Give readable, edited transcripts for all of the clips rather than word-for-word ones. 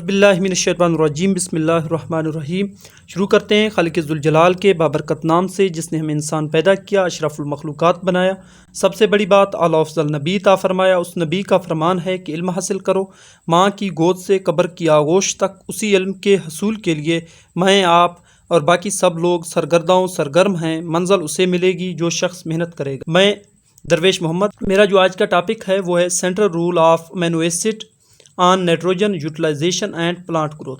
औज़ुबिल्लाहिमिनश्शैतानिर्रजीम बिस्मिल्लाहिर्रहमानिर्रहीम। शुरू करते हैं खालिक़ ज़ुल-जलाल के बाबरकत नाम से जिसने हमें इंसान पैदा किया, अशरफुल मखलूक़ात बनाया, सबसे बड़ी बात आला अफ़ज़ल नबी अता फ़रमाया। उस नबी का फरमान है कि इल्म हासिल करो माँ की गोद से कब्र की आगोश तक। उसी इल्म के हसूल के लिए मैं, आप और बाकी सब लोग सरगर्म हैं। मंज़िल उसे मिलेगी जो शख्स मेहनत करेगा। मैं दरवेश मोहम्मद। मेरा जो आज का टॉपिक है वो है central role of amino acid on nitrogen utilization and plant growth.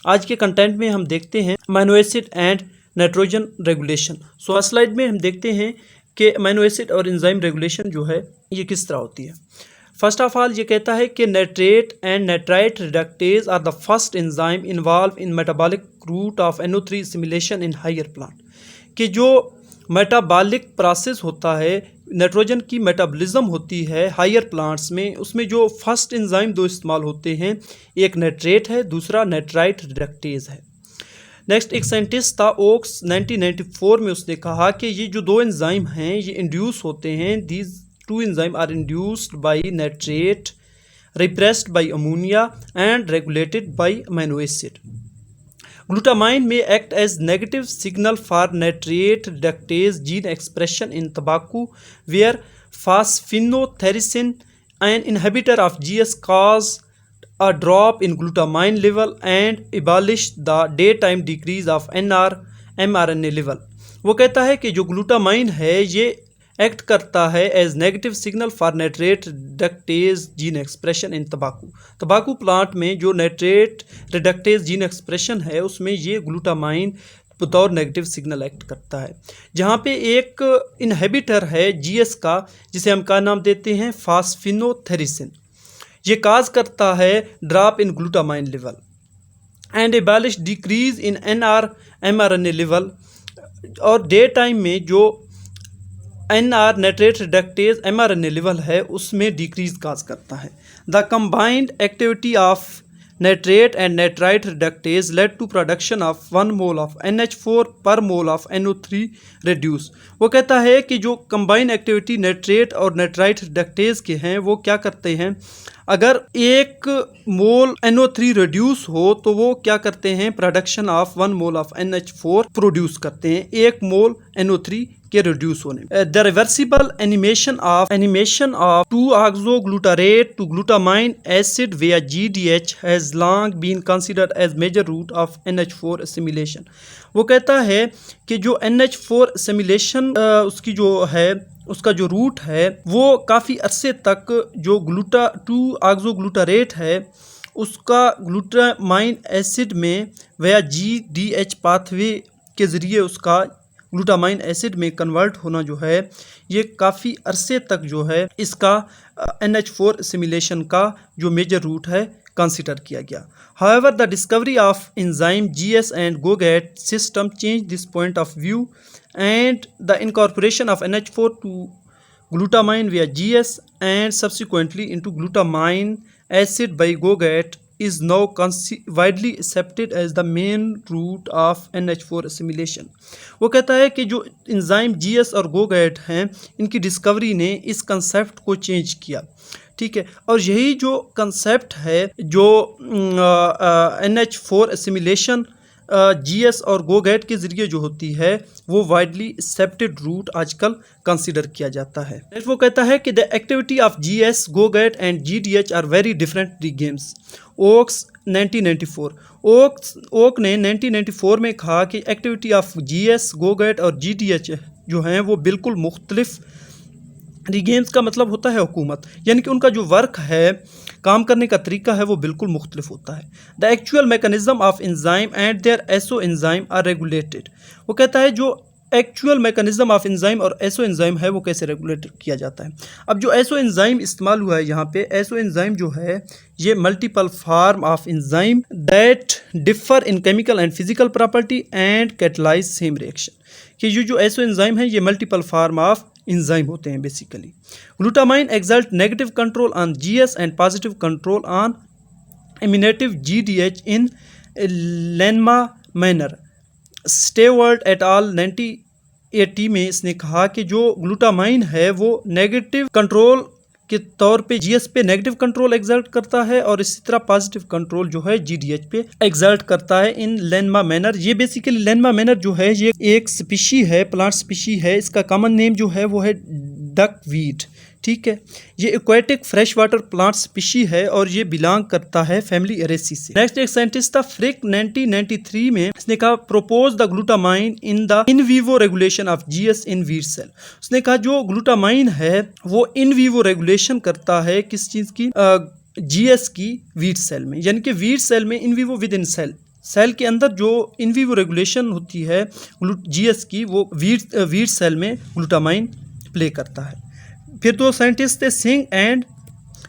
आज के कंटेंट में हम देखते हैं amino acid and nitrogen regulation. So slide में हम देखते हैं कि अमीनो एसिड और एंजाइम रेगुलेशन जो है ये किस तरह होती है। फर्स्ट ऑफ ऑल ये कहता है कि nitrate and nitrite reductase are the first enzyme involve in metabolic route of NO3 simulation in higher plant. कि जो मेटाबॉलिक प्रोसेस होता है, नाइट्रोजन की मेटाबॉलिज्म होती है हायर प्लांट्स में, उसमें जो फर्स्ट एंजाइम दो इस्तेमाल होते हैं, एक नाइट्रेट है, दूसरा नाइट्राइट रिडक्टेज है। नेक्स्ट एक साइंटिस्ट था ओक्स, 1994 में उसने कहा कि ये जो दो एंजाइम हैं ये इंड्यूस होते हैं, these two enzyme are induced by nitrate, repressed by ammonia and regulated by amino acid. Glutamine may act as negative signal for nitrate reductase gene expression in tobacco, where phosphothioresin, an inhibitor of GS, caused a drop in glutamine level and abolished the daytime decrease of mRNA level। वो कहता है कि जो glutamine है ये act करता है as negative signal for nitrate reductase gene expression in तंबाकू प्लांट में जो नाइट्रेट रिडक्टेज जीन एक्सप्रेशन है उसमें ये ग्लूटामाइन बतौर नेगेटिव सिग्नल एक्ट करता है। जहाँ पे एक इनहिबिटर है GS का जिसे हम क्या नाम देते हैं फास्फिनोथेरिसिन, ये काज करता है drop in glutamine level and abolish decrease in mRNA level. और डे टाइम में जो NR nitrate reductase mRNA level है उसमें डिक्रीज काज करता है। The combined activity of nitrate and nitrite reductase led to production of 1 mole of NH4 per mole of NO3 reduce. वो कहता है कि जो कंबाइन एक्टिविटी नाइट्रेट और नाइट्राइट रिडक्टेज के हैं वो क्या करते हैं, अगर एक मोल NO3 रिड्यूस हो तो वो क्या करते हैं, production of 1 mole of NH4 produce करते हैं एक मोल NO3 के रिड्यूस होने। The reversible animation of two oxoglutarate to glutamine acid via GDH has long been considered as major route of NH4 assimilation. वो कहता है कि जो NH4 एसिमिलेशन उसकी जो है उसका जो रूट है वो काफ़ी अरसे तक जो 2-ऑक्सोग्लूटारेट है उसका ग्लूटामाइन एसिड में वया GDH पाथवे के ज़रिए उसका ग्लूटामाइन एसिड में कन्वर्ट होना जो है ये काफ़ी अरसे तक जो है इसका NH4 एसिमिलेशन का जो मेजर रूट है कंसिडर किया गया। However the discovery of enzyme GS and GOGAT system change this point of view and the incorporation of NH4 to glutamine via GS and subsequently into glutamine acid by GOGAT is now widely accepted as the main route of NH4 assimilation। वो कहता है कि जो enzyme GS और GOGAT हैं इनकी discovery ने इस कंसेप्ट को चेंज किया, ठीक है। और यही जो कंसेप्ट है जो NH4 assimilation GS और गोगैट के ज़रिए जो होती है वो वाइडली एक्सेप्टेड रूट आजकल कंसिडर किया जाता है। वो कहता है कि the activity of GS, GOGAT and GDH are very different regimes. Oaks 1994 Oaks ने 1994 में कहा कि एक्टिविटी ऑफ GS, गोगैट और GDH जो हैं वो बिल्कुल मुख्तलिफ रिगेम्स का मतलब होता है हुकूमत, यानी कि उनका जो वर्क है, काम करने का तरीका है वो बिल्कुल मुख्तलिफ होता है। The actual mechanism of enzyme and their isoenzyme are regulated. वो कहता है जो एक्चुअल मैकेनिज्म ऑफ एंजाइम और एसो एंजाइम है वो कैसे रेगुलेट किया जाता है। अब जो एसो एंजाइम इस्तेमाल हुआ है यहाँ पे, एसो एंजाइम जो है ये multiple form of enzyme that differ in chemical and physical property and catalyse same reaction. कि ये जो एसो एंजाइम है ये मल्टीपल फार्म ऑफ एंजाइम होते हैं basically. Glutamine exert negative control on GS and positive control on aminative GDH in लेनमा manner. Stewart et al 1980 में इसने कहा कि जो ग्लूटामाइन है वो नेगेटिव कंट्रोल के तौर पे जीएस पे नेगेटिव कंट्रोल एग्जर्ट करता है और इसी तरह पॉजिटिव कंट्रोल जो है जीडीएच पे एग्जर्ट करता है इन लैनमा मैनर। ये बेसिकली लैनमा मैनर जो है ये एक स्पीशी है, प्लांट स्पीशी है। इसका कॉमन नेम जो है वो है डकवीड, ठीक है। ये aquatic fresh water plant species है और ये बिलोंग करता है फैमिली एरेसी से। नेक्स्ट एक साइंटिस्ट था फ्रिक 1993 में, इसने कहा propose the glutamine in the in vivo regulation of GS in wheat cell. उसने कहा जो ग्लूटामाइन है वो इन वीवो रेगुलेशन करता है किस चीज की, जीएस की वीट सेल में, यानी कि वीट सेल में in vivo within cell के अंदर जो इन वीवो रेगुलेशन होती है जीएस की, वो वीट सेल में ग्लूटामाइन प्ले करता है। फिर दो साइंटिस्ट थे सिंह एंड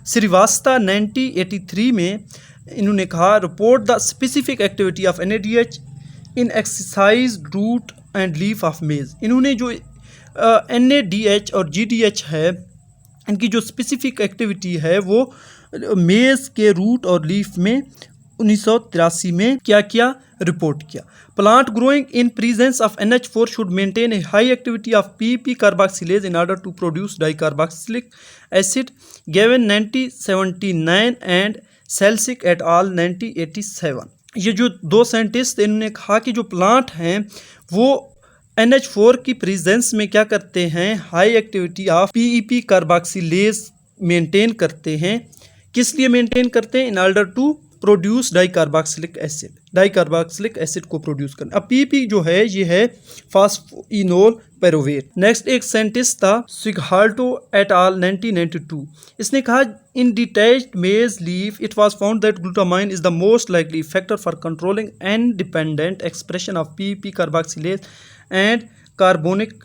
श्रीवास्तव 1983 में, इन्होंने कहा report the specific activity of NADH in exercise root and leaf of maize. इन्होंने जो एनएडीएच और जीडीएच है इनकी जो स्पेसिफिक एक्टिविटी है वो मेज के रूट और लीफ में 1983 में क्या किया, रिपोर्ट किया। Plant growing in presence of NH4 should maintain a high activity of PEP carboxylase in order to produce dicarboxylic acid given 1979 and सेल्सिक एट ऑल 1987। ये जो दो साइंटिस्ट इन्होंने कहा कि जो प्लांट हैं वो NH4 की प्रेजेंस में क्या करते हैं, high activity of PEP carboxylase maintain करते हैं। किस लिए मेंटेन करते हैं, in order to produce dicarboxylic acid, dicarboxylic acid को प्रोड्यूस करना। अब पीपी जो है ये है फास्फोइनोल पेरोवेट। नेक्स्ट एक साइंटिस्ट था सिगहाल्टो एट आल 1992, इसने कहा in detached maize leaf it was found that glutamine is the most likely factor for controlling independent expression of PP carboxylase and carbonic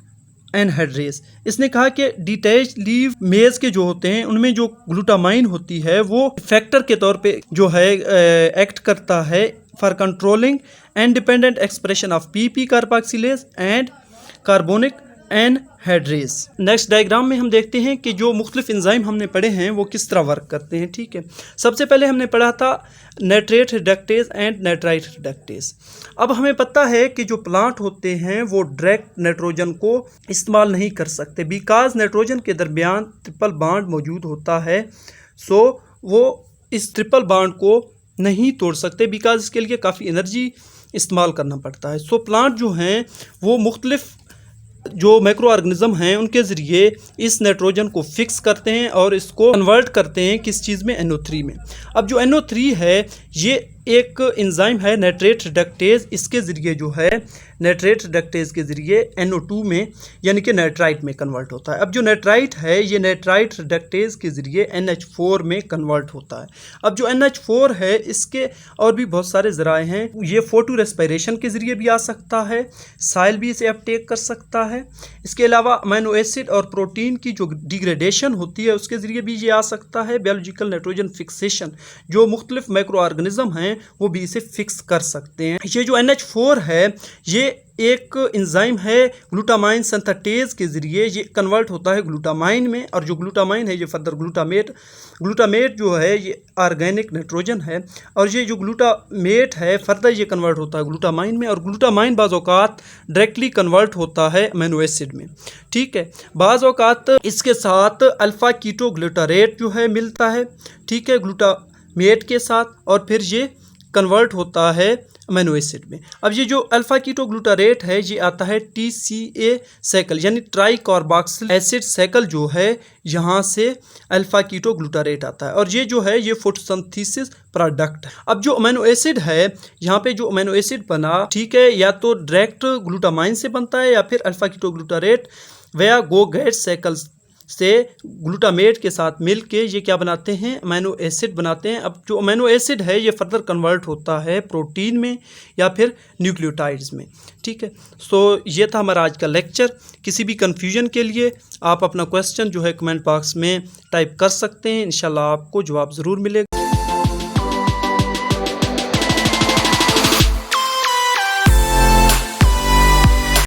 anhydrase. इसने कहा कि detach leave मेज के जो होते हैं उनमें जो ग्लूटामाइन होती है वो फैक्टर के तौर पे जो है एक्ट करता है for controlling independent expression of PP carboxylase and carbonic anhydrase. Next diagram में हम देखते हैं कि जो मुख्तलिफ एंजाइम हमने पढ़े हैं वो किस तरह वर्क करते हैं, ठीक है। सबसे पहले हमने पढ़ा था nitrate reductase and nitrite reductase. अब हमें पता है कि जो प्लांट होते हैं वो डायरेक्ट नाइट्रोजन को इस्तेमाल नहीं कर सकते बिकॉज नाइट्रोजन के दरमियान ट्रिपल बॉन्ड मौजूद होता है। सो वो इस ट्रिपल बॉन्ड को नहीं तोड़ सकते बिकॉज इसके लिए काफ़ी एनर्जी इस्तेमाल करना पड़ता है। सो प्लांट जो हैं वो मुख्तलिफ जो माइक्रो ऑर्गेनिज्म हैं उनके ज़रिए इस नाइट्रोजन को फिक्स करते हैं और इसको कन्वर्ट करते हैं किस चीज़ में, NO3 में। अब जो NO3 है ये एक एंजाइम है नाइट्रेट रिडक्टेज, इसके ज़रिए जो है नाइट्रेट रिडक्टेज के ज़रिए NO2 में यानी कि नाइट्राइट में कन्वर्ट होता है। अब जो नाइट्राइट है ये नाइट्राइट रिडक्टेज के ज़रिए NH4 में कन्वर्ट होता है। अब जो NH4 है इसके और भी बहुत सारे ज़राए हैं, ये फोटो रेस्पिरेशन के ज़रिए भी आ सकता है, साइल भी इसे अपटेक कर सकता है। इसके अलावा अमीनो एसिड और प्रोटीन की जो डिग्रेडेशन होती है उसके ज़रिए भी ये आ सकता है। बायोलॉजिकल नाइट्रोजन फिक्सेशन जो मुख्तलिफ माइक्रो ऑर्गेनिज्म हैं वो भी इसे फिक्स कर सकते हैं। ये जो NH4 है ये एक एंजाइम है ग्लूटामाइन सिंथेटेज के ज़रिए ये कन्वर्ट होता है ग्लूटामाइन में, और जो ग्लूटामाइन है ये फर्दर ग्लूटामेट जो है ये ऑर्गेनिक नाइट्रोजन है, और ये जो ग्लूटामेट है फर्दर ये कन्वर्ट होता है ग्लूटामाइन में, और ग्लूटामाइन बाज़ औक़ात डायरेक्टली कन्वर्ट होता है अमीनो एसिड में, ठीक है। बाज़ औक़ात इसके साथ अल्फ़ा कीटो ग्लूटारेट जो है मिलता है, ठीक है, ग्लूटामेट के साथ, और फिर ये कन्वर्ट होता है अमीनो एसिड में। अब ये जो अल्फ़ा कीटो ग्लूटारेट है ये आता है TCA साइकिल यानी ट्राई कार्बोक्सिल एसिड साइकिल जो है यहाँ से अल्फ़ा कीटो ग्लूटारेट आता है, और ये जो है ये फोटोसिंथेसिस प्रोडक्ट है। अब जो अमीनो एसिड है यहाँ पे जो अमीनो एसिड बना, ठीक है, या तो डायरेक्ट ग्लूटामाइन से बनता है या फिर अल्फ़ा कीटो ग्लूटारेट वया गो गेट साइकिल्स से ग्लूटामेट के साथ मिल के ये क्या बनाते हैं, अमीनो एसिड बनाते हैं। अब जो अमीनो एसिड है ये फर्दर कन्वर्ट होता है प्रोटीन में या फिर न्यूक्लियोटाइड्स में, ठीक है। सो ये था हमारा आज का लेक्चर। किसी भी कन्फ्यूजन के लिए आप अपना क्वेश्चन जो है कमेंट बॉक्स में टाइप कर सकते हैं, इंशाल्लाह आपको जवाब ज़रूर मिलेगा।